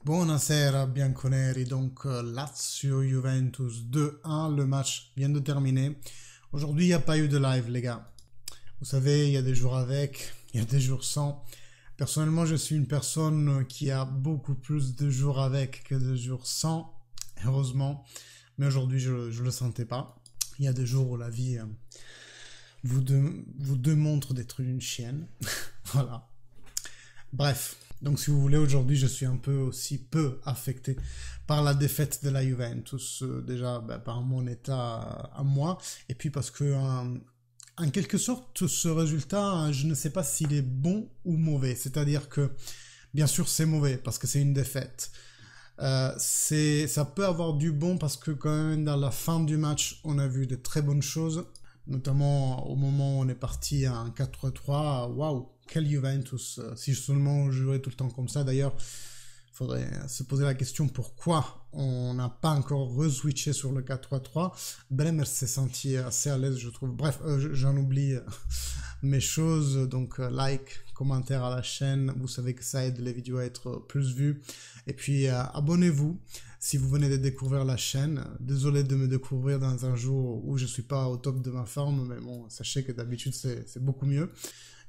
Buonasera bianconeri, donc Lazio-Juventus 2-1, le match vient de terminer. Aujourd'hui il n'y a pas eu de live les gars. Vous savez, il y a des jours avec, il y a des jours sans. Personnellement je suis une personne qui a beaucoup plus de jours avec que de jours sans, heureusement. Mais aujourd'hui je ne le sentais pas. Il y a des jours où la vie vous démontre d'être une chienne. Voilà. Bref, donc si vous voulez, aujourd'hui je suis un peu aussi peu affecté par la défaite de la Juventus, déjà par mon état à moi, et puis parce que en quelque sorte ce résultat, je ne sais pas s'il est bon ou mauvais, c'est-à-dire que bien sûr c'est mauvais parce que c'est une défaite. Ça peut avoir du bon parce que quand même dans la fin du match on a vu de très bonnes choses, notamment au moment où on est parti à un 4-3, waouh, quel Juventus, si seulement on jouait tout le temps comme ça. D'ailleurs, il faudrait se poser la question pourquoi on n'a pas encore re-switché sur le 4-3-3. Bremer s'est senti assez à l'aise, je trouve. Bref, j'en oublie mes choses, donc like, commentaire à la chaîne, vous savez que ça aide les vidéos à être plus vues. Et puis abonnez-vous si vous venez de découvrir la chaîne. Désolé de me découvrir dans un jour où je suis pas au top de ma forme, mais bon, sachez que d'habitude c'est beaucoup mieux.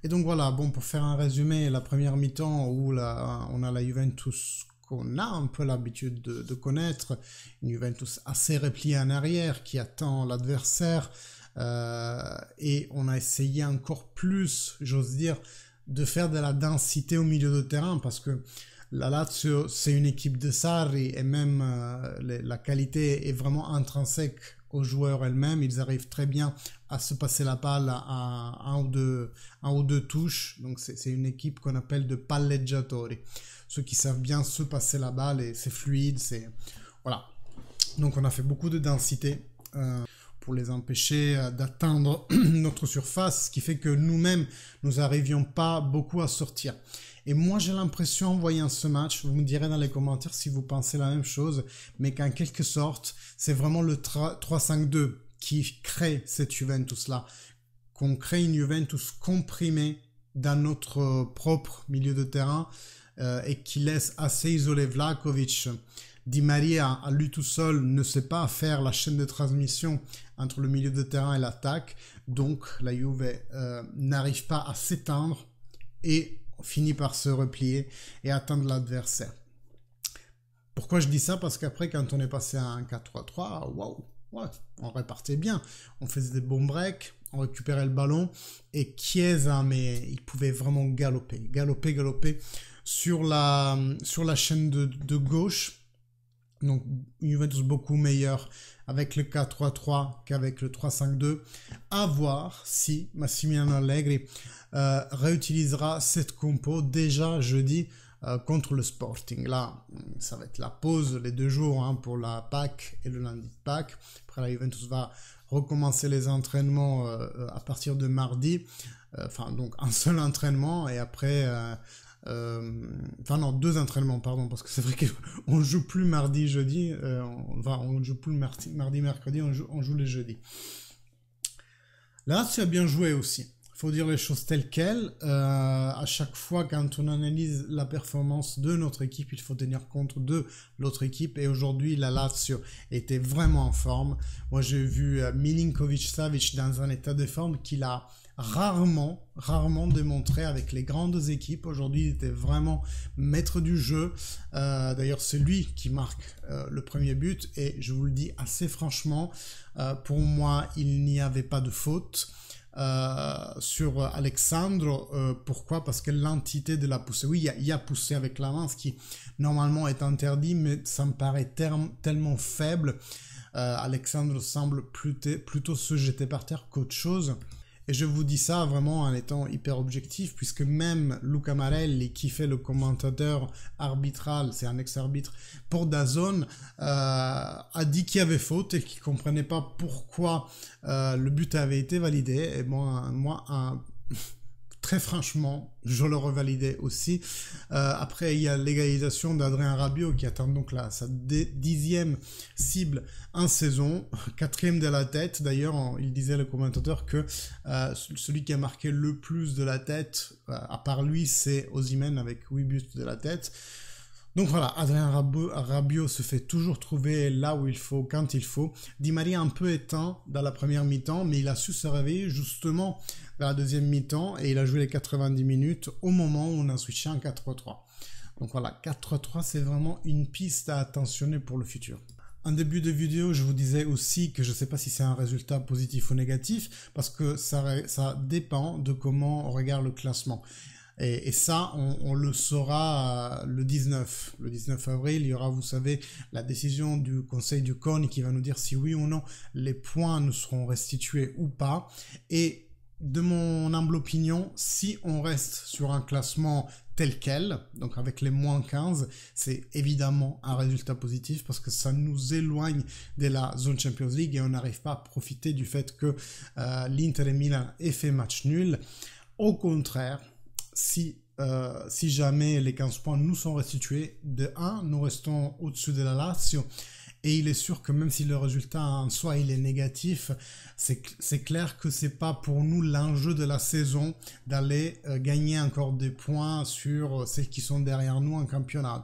Et donc voilà, bon, pour faire un résumé, la première mi-temps où on a la Juventus qu'on a un peu l'habitude de connaître, une Juventus assez repliée en arrière qui attend l'adversaire, et on a essayé encore plus, j'ose dire, de faire de la densité au milieu de terrain parce que la Lazio, c'est une équipe de Sarri et même la qualité est vraiment intrinsèque aux joueurs elles-mêmes. Ils arrivent très bien à se passer la balle à un ou deux touches. Donc c'est une équipe qu'on appelle de palleggiatori. Ceux qui savent bien se passer la balle et c'est fluide. Voilà. Donc on a fait beaucoup de densité pour les empêcher d'atteindre notre surface, ce qui fait que nous-mêmes, nous n'arrivions pas beaucoup à sortir. Et moi, j'ai l'impression, en voyant ce match, vous me direz dans les commentaires si vous pensez la même chose, mais qu'en quelque sorte, c'est vraiment le 3-5-2 qui crée cette Juventus-là. Qu'on crée une Juventus comprimée dans notre propre milieu de terrain et qui laisse assez isolé Vlahović. Di Maria, à lui tout seul, ne sait pas faire la chaîne de transmission entre le milieu de terrain et l'attaque. Donc, la Juve n'arrive pas à s'éteindre et finit par se replier et atteindre l'adversaire. Pourquoi je dis ça? Parce qu'après, quand on est passé à un 4-3-3, waouh, ouais, on repartait bien. On faisait des bons breaks, on récupérait le ballon et Chiesa, mais il pouvait vraiment galoper sur la chaîne de gauche. Donc, une Juventus beaucoup meilleure avec le 4-3-3 qu'avec le 3-5-2. À voir si Massimiliano Allegri réutilisera cette compo déjà jeudi contre le Sporting. Là, ça va être la pause, les 2 jours pour la Pâques et le lundi de Pâques. Après, la Juventus va recommencer les entraînements à partir de mardi. Donc un seul entraînement et après... enfin non, 2 entraînements, pardon, parce que c'est vrai qu'on joue plus mardi, jeudi, on joue plus mardi, mercredi, on joue les jeudis. Là, tu as bien joué aussi. Il faut dire les choses telles quelles. À chaque fois, quand on analyse la performance de notre équipe, il faut tenir compte de l'autre équipe. Et aujourd'hui, la Lazio était vraiment en forme. Moi, j'ai vu Milinković-Savić dans un état de forme qu'il a rarement démontré avec les grandes équipes. Aujourd'hui, il était vraiment maître du jeu. D'ailleurs, c'est lui qui marque le premier but. Et je vous le dis assez franchement, pour moi, il n'y avait pas de faute sur Alexandre. Pourquoi? Parce que l'entité de la poussée, oui, il y a poussé avec la main, ce qui normalement est interdit, mais ça me paraît tellement faible. Alexandre semble plutôt se jeter par terre qu'autre chose. Et je vous dis ça vraiment en étant hyper objectif, puisque même Luca Marelli, qui fait le commentateur arbitral, c'est un ex-arbitre pour DAZN, a dit qu'il y avait faute et qu'il ne comprenait pas pourquoi le but avait été validé. Et moi très franchement, je le revalidais aussi. Après, il y a l'égalisation d'Adrien Rabiot qui atteint donc sa 10e cible en saison, 4e de la tête. D'ailleurs, il disait le commentateur que celui qui a marqué le plus de la tête, à part lui, c'est Osimhen avec 8 buts de la tête. Donc voilà, Adrien Rabiot se fait toujours trouver là où il faut, quand il faut. Di Maria un peu éteint dans la première mi-temps, mais il a su se réveiller justement dans la deuxième mi-temps et il a joué les 90 minutes au moment où on a switché en 4-3-3. Donc voilà, 4-3-3, c'est vraiment une piste à attentionner pour le futur. En début de vidéo, je vous disais aussi que je ne sais pas si c'est un résultat positif ou négatif, parce que ça dépend de comment on regarde le classement. Et ça, on le saura le 19 avril. Il y aura, vous savez, la décision du Conseil du CONI qui va nous dire si oui ou non les points nous seront restitués ou pas. Et de mon humble opinion, si on reste sur un classement tel quel, donc avec les moins 15, c'est évidemment un résultat positif parce que ça nous éloigne de la zone Champions League et on n'arrive pas à profiter du fait que l'Inter et Milan aient fait match nul. Au contraire, si jamais les 15 points nous sont restitués, de 1, nous restons au-dessus de la Lazio. Et il est sûr que même si le résultat en soi il est négatif, c'est clair que c'est pas pour nous l'enjeu de la saison d'aller gagner encore des points sur celles qui sont derrière nous en championnat.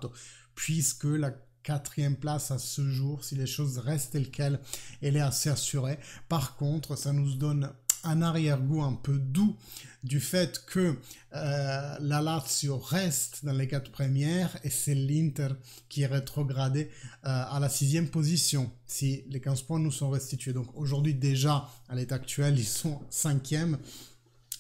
Puisque la 4e place à ce jour, si les choses restent telles quelles, elle est assez assurée. Par contre, ça nous donne un arrière-goût un peu doux du fait que la Lazio reste dans les 4 premières et c'est l'Inter qui est rétrogradé à la 6e position si les 15 points nous sont restitués. Donc aujourd'hui déjà, à l'état actuel, ils sont 5e.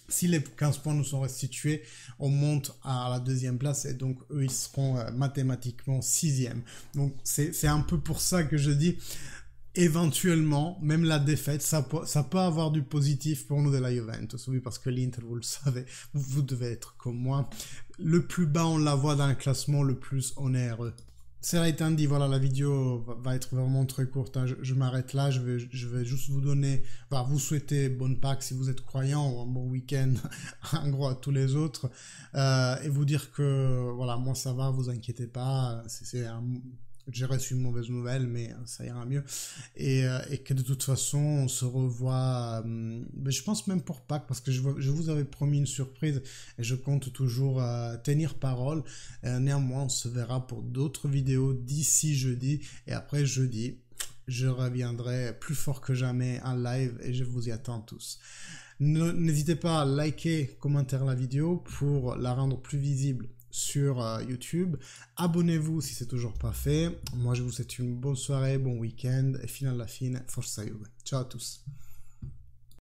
Si les 15 points nous sont restitués, on monte à la 2e place et donc eux, ils seront mathématiquement 6e. Donc c'est un peu pour ça que je dis éventuellement, même la défaite, ça peut avoir du positif pour nous de la Juventus. Oui, parce que l'Inter, vous le savez, vous devez être comme moi. Le plus bas, on la voit dans le classement, le plus on est heureux. Cela étant dit, voilà, la vidéo va être vraiment très courte. Hein. Je m'arrête là. Je vais juste vous donner, vous souhaiter bonne Pâques si vous êtes croyant, ou un bon week-end, en gros à tous les autres, et vous dire que voilà, moi ça va, vous inquiétez pas. J'ai reçu une mauvaise nouvelle, mais ça ira mieux. Et que de toute façon, on se revoit, je pense même pour Pâques, parce que je vous avais promis une surprise et je compte toujours tenir parole. Néanmoins, on se verra pour d'autres vidéos d'ici jeudi. Et après jeudi, je reviendrai plus fort que jamais en live et je vous y attends tous. N'hésitez pas à liker, commenter la vidéo pour la rendre plus visible sur YouTube. Abonnez-vous si c'est toujours pas fait. Moi, je vous souhaite une bonne soirée, bon week-end et fino alla fine, forza Juve. Ciao à tous.